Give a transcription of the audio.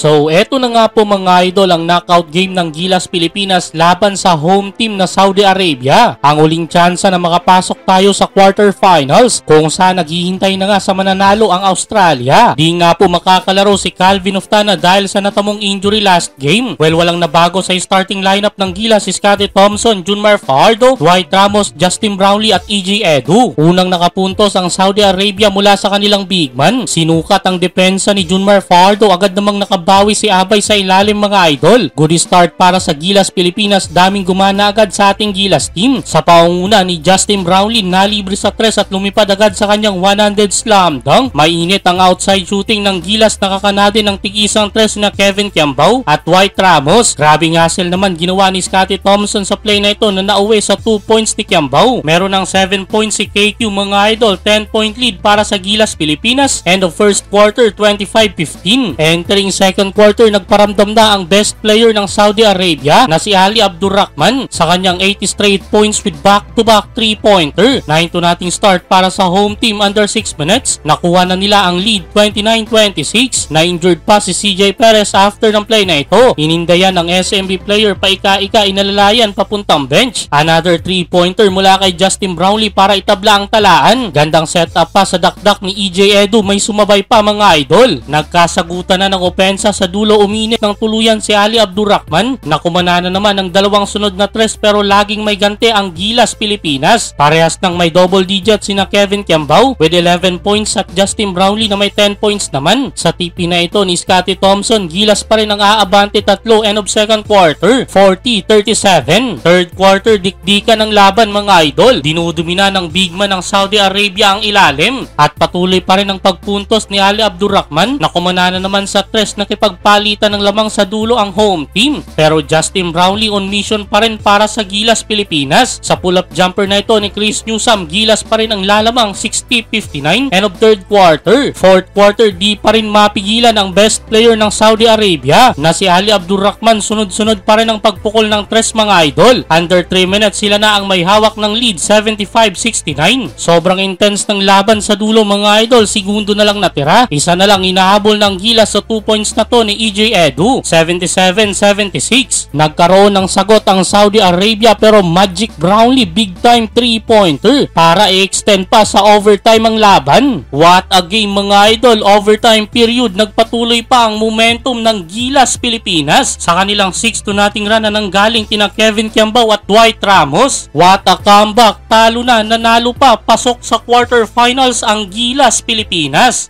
So eto na nga po mga idol ang knockout game ng Gilas Pilipinas laban sa home team na Saudi Arabia. Ang uling tsansa na makapasok tayo sa quarterfinals kung saan naghihintay na nga sa mananalo ang Australia. Di nga po makakalaro si Calvin Oftana dahil sa natamong injury last game. Well, walang nabago sa starting lineup ng Gilas si Scottie Thompson, Junmar Fajardo, Dwight Ramos, Justin Brownlee at EJ Edu. Unang nakapuntos ang Saudi Arabia mula sa kanilang big man. Sinukat ang depensa ni Junmar Fajardo, agad namang nakabawi si Abay sa ilalim mga idol. Good start para sa Gilas Pilipinas, daming gumana agad sa ating Gilas team. Sa paunguna ni Justin Brownlee, nalibre sa tres at lumipad agad sa kanyang 100 slam dunk. Mainit ang outside shooting ng Gilas, nakakanadin ng tig-isang tres na Kevin Kiambao at Dwight Ramos. Grabing hustle naman ginawa ni Scottie Thompson sa play na ito na nauwi sa 2 points ni Kiambao. Meron ng 7 points si KQ mga idol, 10-point lead para sa Gilas Pilipinas. End of first quarter, 25-15. Entering second quarter, nagparamdam na ang best player ng Saudi Arabia na si Ali Abdurrahman sa kanyang 80 straight points with back-to-back 3-pointer. 9-2 nating start para sa home team under 6 minutes. Nakuha na nila ang lead 29-26. Na-injured pa si CJ Perez after ng play na ito. Inindayan ng SMB player pa ika-ika, inalalayan papuntang bench. Another 3-pointer mula kay Justin Brownlee para itabla ang talaan. Gandang setup pa sa dakdak ni EJ Edu, may sumabay pa mga idol. Nagkasagutan na ng opensa sa dulo, uminit ng tuluyan si Ali Abdurrahman. Nakumana na naman ang dalawang sunod na tres pero laging may ganti ang Gilas Pilipinas. Parehas ng may double digit sina Kevin Kiambao with 11 points at Justin Brownlee na may 10 points naman. Sa TP na ito ni Scottie Thompson, Gilas pa rin ang aabante tatlo. End of second quarter, 40-37. Third quarter, dikdikan ng laban mga idol. Dinudumina ng big man ng Saudi Arabia ang ilalim at patuloy pa rin ang pagpuntos ni Ali Abdurrahman. Nakumana na naman sa tres, nakipagpalitan ng lamang sa dulo ang home team. Pero Justin Brownlee on mission pa rin para sa Gilas Pilipinas. Sa pull-up jumper na ito ni Chris Newsome, Gilas pa rin ang lalamang 60-59. End of third quarter. Fourth quarter, di pa rin mapigilan ang best player ng Saudi Arabia na si Ali Abdurrahman. Sunod-sunod pa rin ang pagpukol ng tres mga idol. Under 3 minutes sila na ang may hawak ng lead, 75-69. Sobrang intense ng laban sa dulo mga idol. Segundo na lang natira. Isa na lang inahabol ng Gilas sa 2 points na to ni EJ Edu, 77-76. Nagkaroon ng sagot ang Saudi Arabia pero Magic Brownlee big time 3-pointer para i-extend pa sa overtime ang laban. What a game mga idol. Overtime period, nagpatuloy pa ang momentum ng Gilas Pilipinas sa kanilang 6-2 nating run na nanggaling kina Kevin Kiambao at Dwight Ramos. What a comeback. Talo na, nanalo pa, pasok sa quarterfinals ang Gilas Pilipinas.